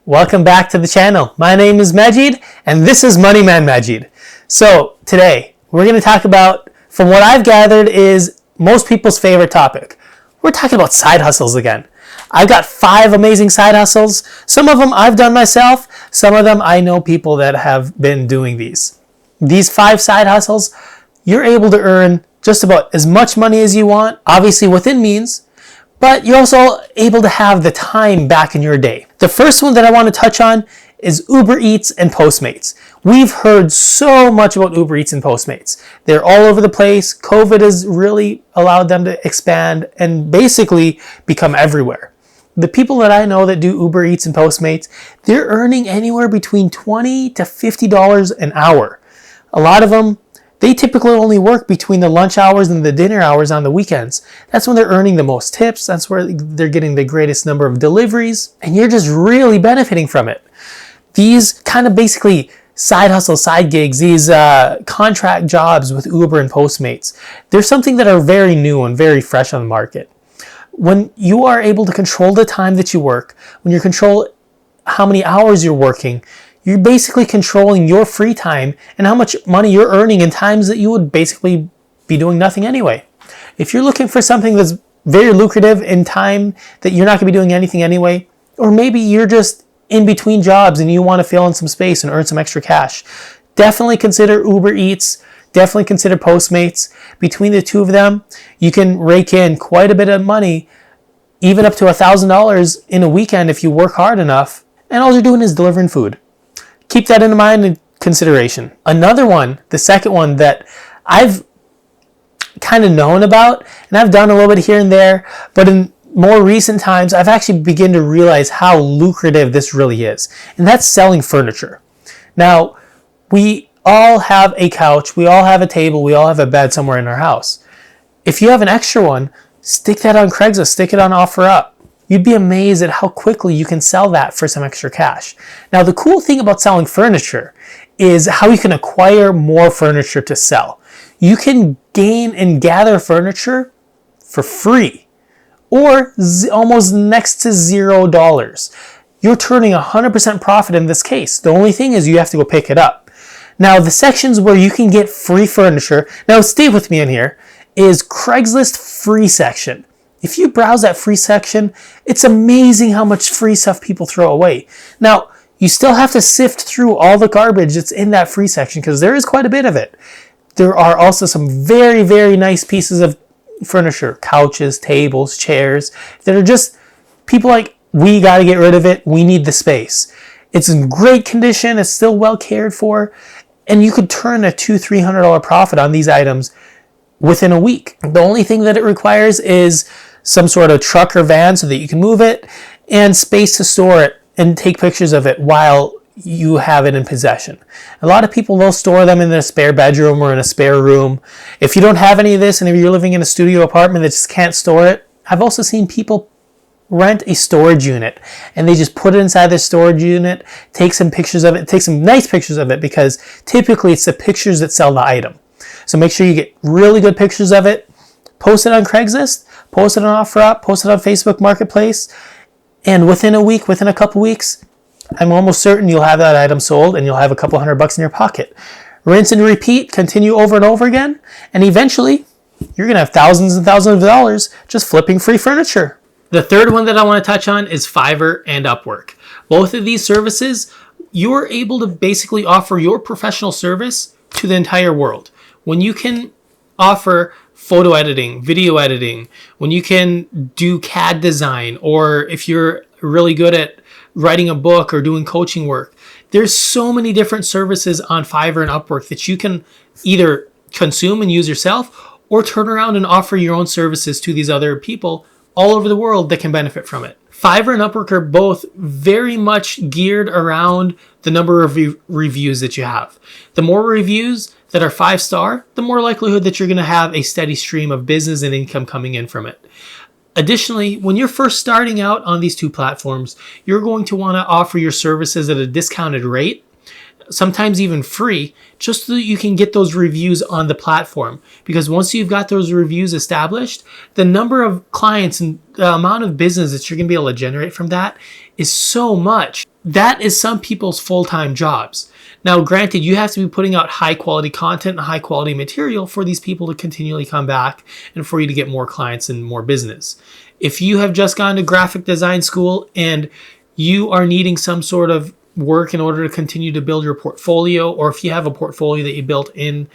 Welcome back to the channel. My name is Majid and this is Money Man Majid. So today we're going to talk about, from what I've gathered, is most people's favorite topic. We're talking about side hustles again. I've got 5 amazing side hustles. Some of them I've done myself. Some of them I know people that have been doing these. These 5 side hustles, you're able to earn just about as much money as you want, obviously within means, but you're also able to have the time back in your day. The first one that I want to touch on is Uber Eats and Postmates. We've heard so much about Uber Eats and Postmates. They're all over the place. COVID has really allowed them to expand and basically become everywhere. The people that I know that do Uber Eats and Postmates, they're earning anywhere between $20 to $50 an hour. A lot of them, they typically only work between the lunch hours and the dinner hours on the weekends. That's when they're earning the most tips. That's where they're getting the greatest number of deliveries. And you're just really benefiting from it. These kind of basically side hustle, side gigs, these contract jobs with Uber and Postmates, they're something that are very new and very fresh on the market. When you are able to control the time that you work, when you control how many hours you're working, you're basically controlling your free time and how much money you're earning in times that you would basically be doing nothing anyway. If you're looking for something that's very lucrative in time that you're not going to be doing anything anyway, or maybe you're just in between jobs and you want to fill in some space and earn some extra cash, definitely consider Uber Eats, definitely consider Postmates. Between the two of them, you can rake in quite a bit of money, even up to $1,000 in a weekend if you work hard enough, and all you're doing is delivering food. Keep that in mind and consideration. Another one, the second one that I've kind of known about, and I've done a little bit here and there, but in more recent times, I've actually begun to realize how lucrative this really is, and that's selling furniture. Now, we all have a couch, we all have a table, we all have a bed somewhere in our house. If you have an extra one, stick that on Craigslist, stick it on OfferUp. You'd be amazed at how quickly you can sell that for some extra cash. Now, the cool thing about selling furniture is how you can acquire more furniture to sell. You can gain and gather furniture for free or almost next to $0. You're turning 100% profit in this case. The only thing is you have to go pick it up. Now, the sections where you can get free furniture, now stay with me in here, is Craigslist free section. If you browse that free section, it's amazing how much free stuff people throw away. Now, you still have to sift through all the garbage that's in that free section because there is quite a bit of it. There are also some very, very nice pieces of furniture, couches, tables, chairs, that are just people like, we got to get rid of it. We need the space. It's in great condition. It's still well cared for. And you could turn a $200-300 profit on these items within a week. The only thing that it requires is some sort of truck or van so that you can move it, and space to store it and take pictures of it while you have it in possession. A lot of people will store them in a spare bedroom or in a spare room. If you don't have any of this and if you're living in a studio apartment that just can't store it, I've also seen people rent a storage unit and they just put it inside their storage unit, take some pictures of it, take some nice pictures of it, because typically it's the pictures that sell the item. So make sure you get really good pictures of it, post it on Craigslist, post it on OfferUp, post it on Facebook Marketplace, and within a week, within a couple weeks, I'm almost certain you'll have that item sold and you'll have a couple $100 in your pocket. Rinse and repeat, continue over and over again, and eventually you're going to have thousands and thousands of dollars just flipping free furniture. The third one that I want to touch on is Fiverr and Upwork. Both of these services, you're able to basically offer your professional service to the entire world. When you can offer photo editing, video editing, when you can do CAD design, or if you're really good at writing a book or doing coaching work, there's so many different services on Fiverr and Upwork that you can either consume and use yourself or turn around and offer your own services to these other people all over the world that can benefit from it. Fiverr and Upwork are both very much geared around the number of reviews that you have. The more reviews that are 5-star, the more likelihood that you're going to have a steady stream of business and income coming in from it. Additionally, when you're first starting out on these two platforms, you're going to want to offer your services at a discounted rate, sometimes even free, just so that you can get those reviews on the platform. Because once you've got those reviews established, the number of clients and the amount of business that you're going to be able to generate from that is so much. that is some people's full-time jobs. Now, granted, you have to be putting out high quality content and high quality material for these people to continually come back and for you to get more clients and more business. If you have just gone to graphic design school and you are needing some sort of work in order to continue to build your portfolio, or if you have a portfolio that you built in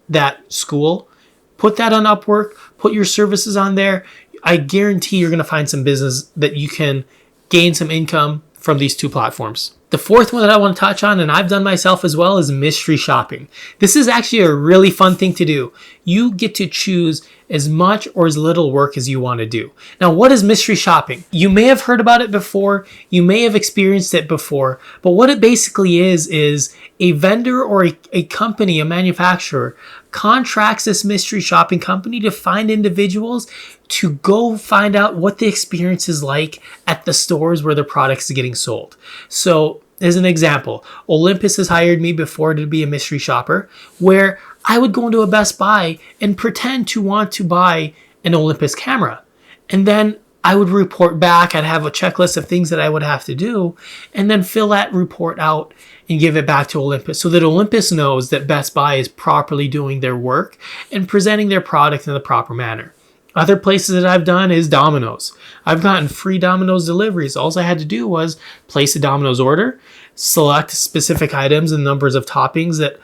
that school, put that on Upwork, put your services on there. I guarantee you're going to find some business that you can gain some income from these two platforms. The fourth one that I want to touch on, and I've done myself as well, is mystery shopping. This is actually a really fun thing to do. You get to choose as much or as little work as you want to do. Now, what is mystery shopping? You may have heard about it before, you may have experienced it before, but what it basically is a vendor or a company, a manufacturer, contracts this mystery shopping company to find individuals to go find out what the experience is like at the stores where their products are getting sold. So, as an example, Olympus has hired me before to be a mystery shopper, where I would go into a Best Buy and pretend to want to buy an Olympus camera. And then I would report back. I'd have a checklist of things that I would have to do, and then fill that report out and give it back to Olympus so that Olympus knows that Best Buy is properly doing their work and presenting their product in the proper manner. Other places that I've done is Domino's. I've gotten free Domino's deliveries. All I had to do was place a Domino's order, select specific items and numbers of toppings that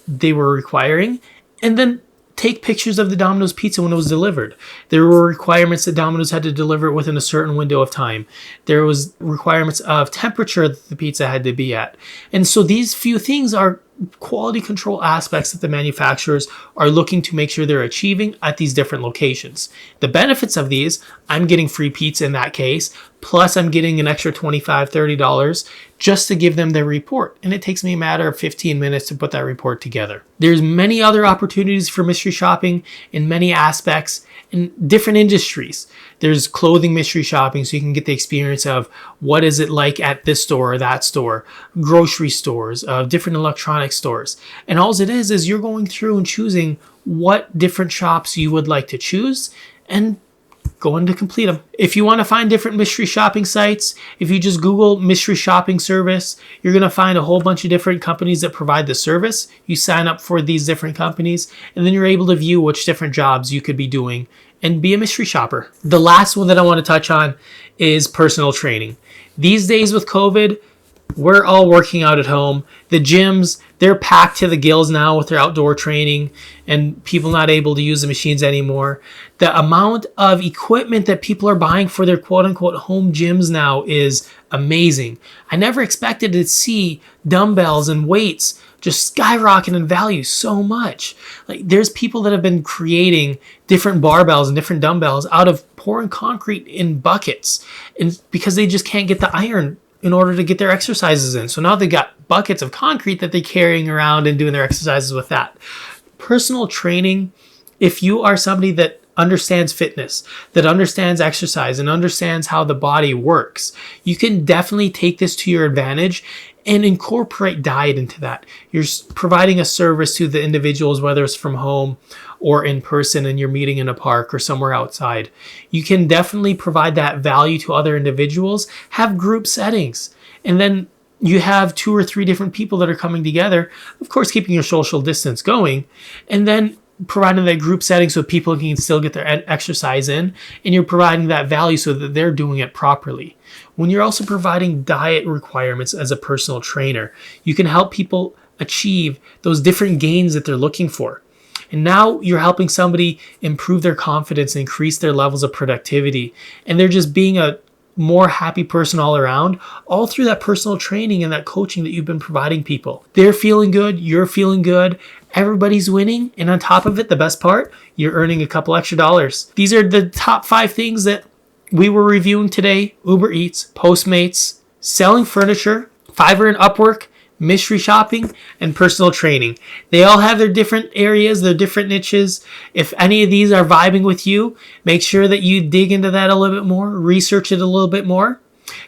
they were requiring, and then take pictures of the Domino's pizza when it was delivered. There were requirements that Domino's had to deliver it within a certain window of time. There was requirements of temperature that the pizza had to be at. And so these few things are quality control aspects that the manufacturers are looking to make sure they're achieving at these different locations. The benefits of these, I'm getting free pizza in that case, plus I'm getting an extra $25, $30 just to give them their report. And it takes me a matter of 15 minutes to put that report together. There's many other opportunities for mystery shopping in many aspects in different industries. There's clothing mystery shopping, so you can get the experience of what is it like at this store or that store, grocery stores, different electronic stores. And all it is you're going through and choosing what different shops you would like to choose and going to complete them. If you want to find different mystery shopping sites, if you just Google mystery shopping service, you're going to find a whole bunch of different companies that provide the service. You sign up for these different companies, and then you're able to view which different jobs you could be doing and be a mystery shopper. The last one that I want to touch on is personal training. These days with COVID, we're all working out at home. The gyms, they're packed to the gills now with their outdoor training and people not able to use the machines anymore. The amount of equipment that people are buying for their quote unquote home gyms now is amazing. I never expected to see dumbbells and weights just skyrocket in value so much. Like, there's people that have been creating different barbells and different dumbbells out of pouring concrete in buckets, and because they just can't get the iron in order to get their exercises in. So now they've got buckets of concrete that they're carrying around and doing their exercises with that. Personal training, if you are somebody that understands fitness, that understands exercise, and understands how the body works, you can definitely take this to your advantage and incorporate diet into that. You're providing a service to the individuals, whether it's from home or in person and you're meeting in a park or somewhere outside. You can definitely provide that value to other individuals, have group settings, and then you have 2 or 3 different people that are coming together, of course keeping your social distance going, and then providing that group setting so people can still get their exercise in, and you're providing that value so that they're doing it properly. When you're also providing diet requirements as a personal trainer, you can help people achieve those different gains that they're looking for. And now you're helping somebody improve their confidence, increase their levels of productivity, and they're just being a more happy person all around, all through that personal training and that coaching that you've been providing people. They're feeling good, you're feeling good, everybody's winning, and on top of it, the best part, you're earning a couple extra dollars. These are the top 5 things that we were reviewing today: Uber Eats, Postmates, selling furniture, Fiverr and Upwork, mystery shopping, and personal training. They all have their different areas, their different niches. If any of these are vibing with you, make sure that you dig into that a little bit more, research it a little bit more.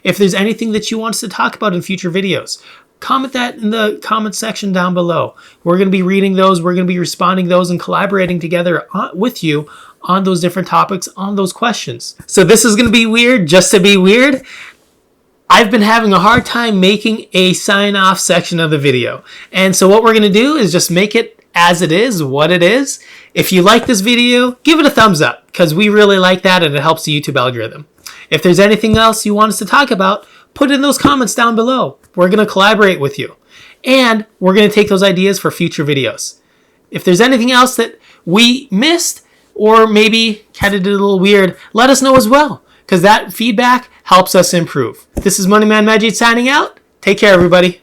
If there's anything that you want us to talk about in future videos, comment that in the comment section down below. We're going to be reading those, we're going to be responding to those, and collaborating together with you on those different topics, on those questions. So this is going to be weird just to be weird. I've been having a hard time making a sign-off section of the video. And so what we're going to do is just make it as it is, what it is. If you like this video, give it a thumbs up because we really like that and it helps the YouTube algorithm. If there's anything else you want us to talk about, put it in those comments down below. We're going to collaborate with you. And we're going to take those ideas for future videos. If there's anything else that we missed or maybe kind of did a little weird, let us know as well, because that feedback helps us improve. This is Money Man Majid signing out. Take care, everybody.